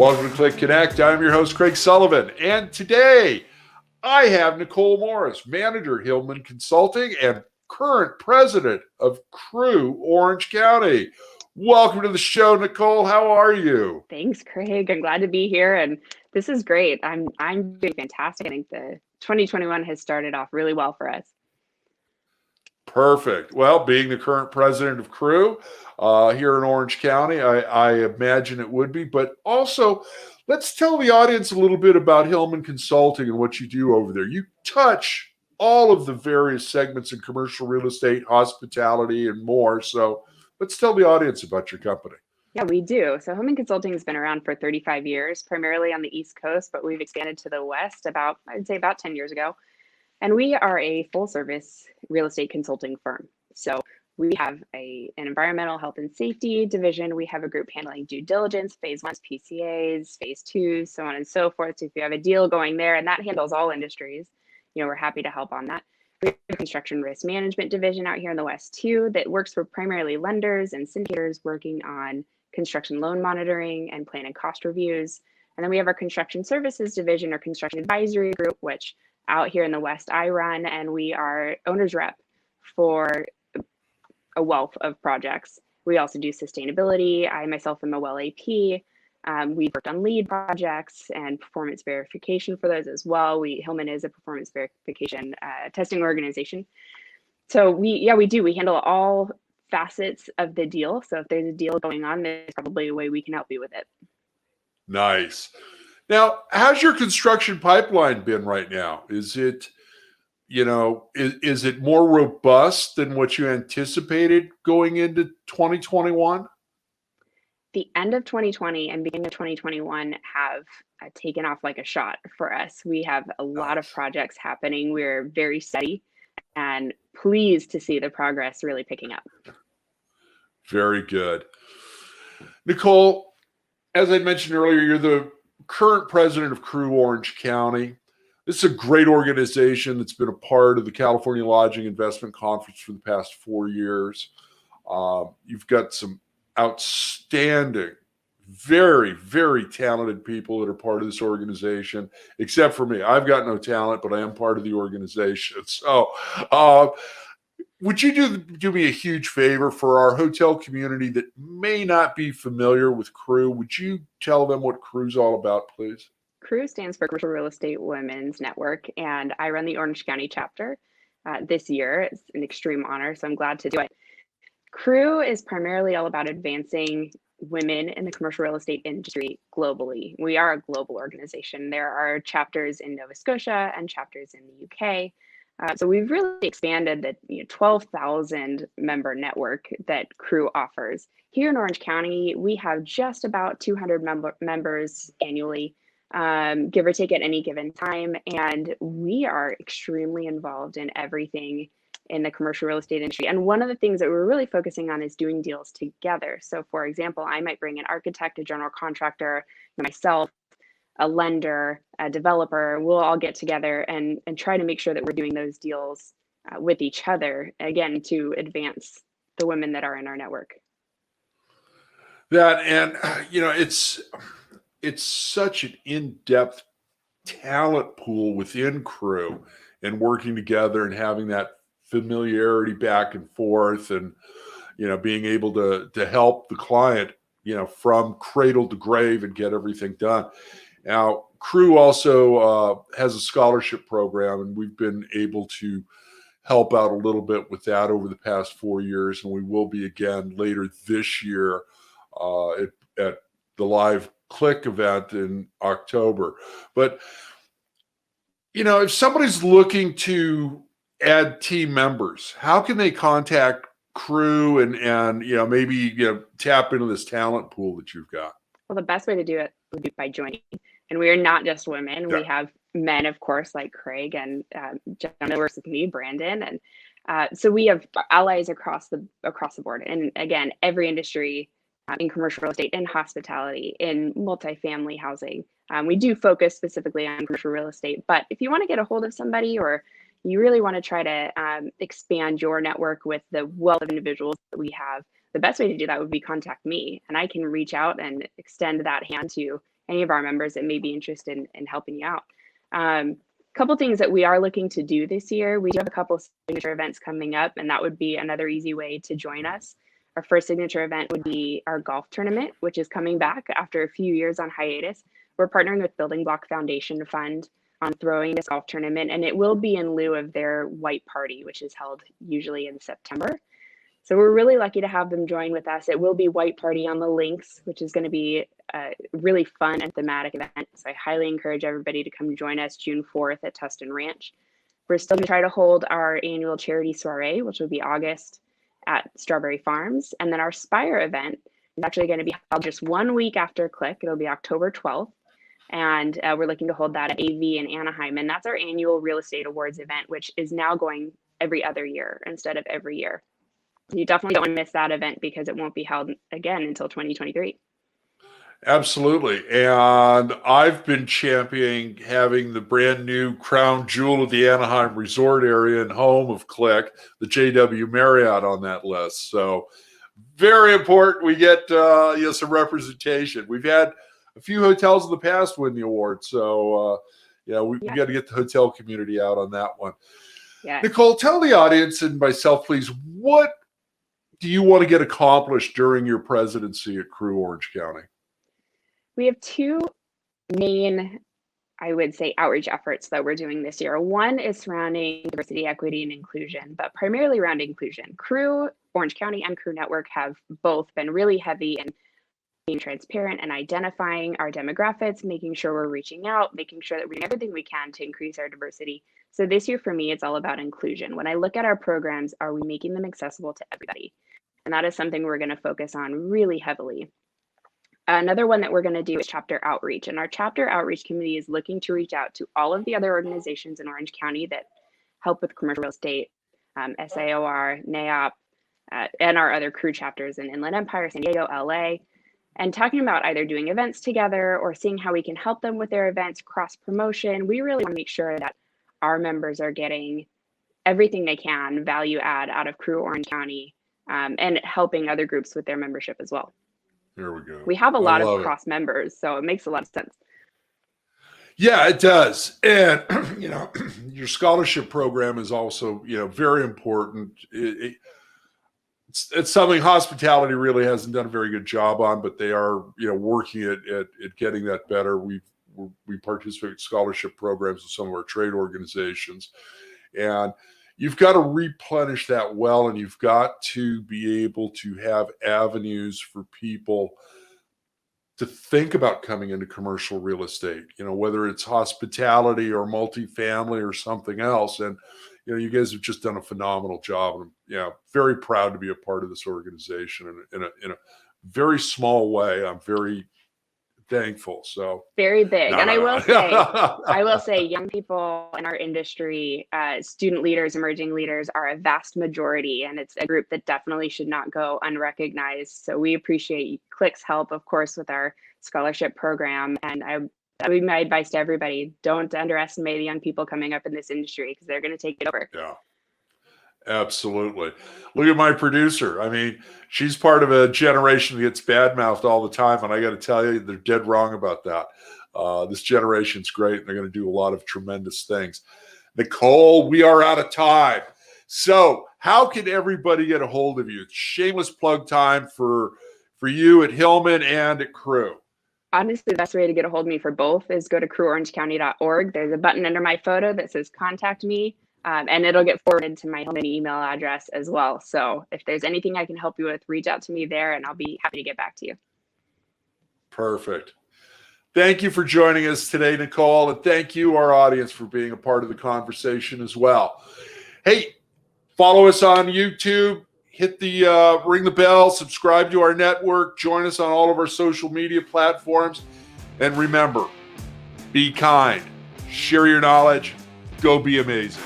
Welcome to CLIC Connect. I'm your host, Craig Sullivan. And today I have Nicole Morse, manager, Hillman Consulting, and current president of CREW Orange County. Welcome to the show, Nicole. How are you? Thanks, Craig. I'm glad to be here, and this is great. I'm doing fantastic. I think the 2021 has started off really well for us. Perfect. Well, being the current president of CREW here in Orange County, I imagine it would be. But also, let's tell the audience a little bit about Hillman Consulting and what you do over there. You touch all of the various segments in commercial real estate, hospitality, and more. So let's tell the audience about your company. Yeah, we do. So Hillman Consulting has been around for 35 years, primarily on the East Coast, but we've expanded to the West I'd say about 10 years ago. And we are a full service real estate consulting firm. So we have an environmental health and safety division. We have a group handling due diligence, phase ones, PCAs, phase twos, so on and so forth. So if you have a deal going there, and that handles all industries, we're happy to help on that. We have a construction risk management division out here in the West too, that works for primarily lenders and syndicators working on construction loan monitoring and plan and cost reviews. And then we have our construction services division or construction advisory group, which out here in the West I run, and we are owner's rep for a wealth of projects. We also do sustainability. I myself am a well AP. We've worked on lead projects and performance verification for those as well. Hillman is a performance verification testing organization. So we handle all facets of the deal. So if there's a deal going on, there's probably a way we can help you with it. Nice. Now, how's your construction pipeline been right now? Is it, is it more robust than what you anticipated going into 2021? The end of 2020 and beginning of 2021 have taken off like a shot for us. We have a lot of projects happening. We're very steady and pleased to see the progress really picking up. Very good. Nicole, as I mentioned earlier, you're the current president of CREW Orange County. This is a great organization that's been a part of the California Lodging Investment Conference for the past 4 years. You've got some outstanding, very, very talented people that are part of this organization, except for me. I've got no talent, but I am part of the organization. So would you do me a huge favor for our hotel community that may not be familiar with CREW? Would you tell them what CREW's all about, please? CREW stands for Commercial Real Estate Women's Network, and I run the Orange County chapter this year. It's an extreme honor, so I'm glad to do it. CREW is primarily all about advancing women in the commercial real estate industry globally. We are a global organization. There are chapters in Nova Scotia and chapters in the UK. So we've really expanded the 12,000 member network that CREW offers. Here in Orange County, we have just about 200 members annually, give or take at any given time. And we are extremely involved in everything in the commercial real estate industry. And one of the things that we're really focusing on is doing deals together. So for example, I might bring an architect, a general contractor, myself, a lender, a developer. We'll all get together and try to make sure that we're doing those deals with each other, again, to advance the women that are in our network. It's such an in-depth talent pool within CREW and working together and having that familiarity back and forth and, being able to help the client, from cradle to grave and get everything done. Now, CREW also has a scholarship program, and we've been able to help out a little bit with that over the past 4 years, and we will be again later this year at the live CLIC event in October. But, if somebody's looking to add team members, how can they contact CREW and maybe tap into this talent pool that you've got? Well, the best way to do it would be by joining. And we are not just women. Yeah. We have men, of course, like Craig and John that works with me, Brandon. And so we have allies across the board. And again, every industry in commercial real estate, in hospitality, in multifamily housing. We do focus specifically on commercial real estate. But if you want to get a hold of somebody or you really want to try to expand your network with the wealth of individuals that we have, the best way to do that would be contact me, and I can reach out and extend that hand to any of our members that may be interested in helping you out. Couple things that we are looking to do this year. We do have a couple of signature events coming up, and that would be another easy way to join us. Our first signature event would be our golf tournament, which is coming back after a few years on hiatus. We're partnering with Building Block Foundation Fund on throwing this golf tournament, and it will be in lieu of their white party, which is held usually in September. So we're really lucky to have them join with us. It will be white party on the links, which is going to be a really fun and thematic event. So I highly encourage everybody to come join us June 4th at Tustin Ranch. We're still going to try to hold our annual charity soiree, which will be August at Strawberry Farms. And then our Spire event is actually going to be held just 1 week after CLIC. It'll be October 12th. And we're looking to hold that at AV in Anaheim. And that's our annual real estate awards event, which is now going every other year instead of every year. You definitely don't want to miss that event because it won't be held again until 2023. Absolutely. And I've been championing having the brand new crown jewel of the Anaheim resort area and home of CLIC, the JW Marriott, on that list. So very important we get some representation. We've had a few hotels in the past win the award. So, we got to get the hotel community out on that one. Yeah. Nicole, tell the audience and myself, please, what do you want to get accomplished during your presidency at CREW Orange County? We have two main, I would say, outreach efforts that we're doing this year. One is surrounding diversity, equity, and inclusion, but primarily around inclusion. CREW Orange County and CREW Network have both been really heavy in being transparent and identifying our demographics, making sure we're reaching out, making sure that we're doing everything we can to increase our diversity. So this year for me, it's all about inclusion. When I look at our programs, are we making them accessible to everybody? And that is something we're going to focus on really heavily. Another one that we're going to do is chapter outreach. And our chapter outreach committee is looking to reach out to all of the other organizations in Orange County that help with commercial real estate, SAOR, NAOP, and our other CREW chapters in Inland Empire, San Diego, LA, and talking about either doing events together or seeing how we can help them with their events, cross promotion. We really want to make sure that our members are getting everything they can, value add out of CREW Orange County, and helping other groups with their membership as well. Here we go. We have a lot of cross members, so it makes a lot of sense. Yeah, it does. And, your scholarship program is also, very important. It's something hospitality really hasn't done a very good job on, but they are, working at getting that better. We participate in scholarship programs with some of our trade organizations, and you've got to replenish that well, and you've got to be able to have avenues for people to think about coming into commercial real estate, whether it's hospitality or multifamily or something else. And, you guys have just done a phenomenal job. And I'm very proud to be a part of this organization in a very small way. I'm very thankful. So very big. I will say young people in our industry, student leaders, emerging leaders are a vast majority, and it's a group that definitely should not go unrecognized. So we appreciate CLIC's help, of course, with our scholarship program. And that would be my advice to everybody. Don't underestimate the young people coming up in this industry because they're going to take it over. Yeah. Absolutely. Look at my producer. I mean, she's part of a generation that gets badmouthed all the time. And I got to tell you, they're dead wrong about that. This generation's great. And they're going to do a lot of tremendous things. Nicole, we are out of time. So how can everybody get a hold of you? It's shameless plug time for you at Hillman and at CREW. Honestly, the best way to get a hold of me for both is go to creworangecounty.org. There's a button under my photo that says contact me. And it'll get forwarded to my Hillman email address as well. So if there's anything I can help you with, reach out to me there and I'll be happy to get back to you. Perfect. Thank you for joining us today, Nicole. And thank you, our audience, for being a part of the conversation as well. Hey, follow us on YouTube, hit the ring the bell, subscribe to our network, join us on all of our social media platforms. And remember, be kind, share your knowledge, go be amazing.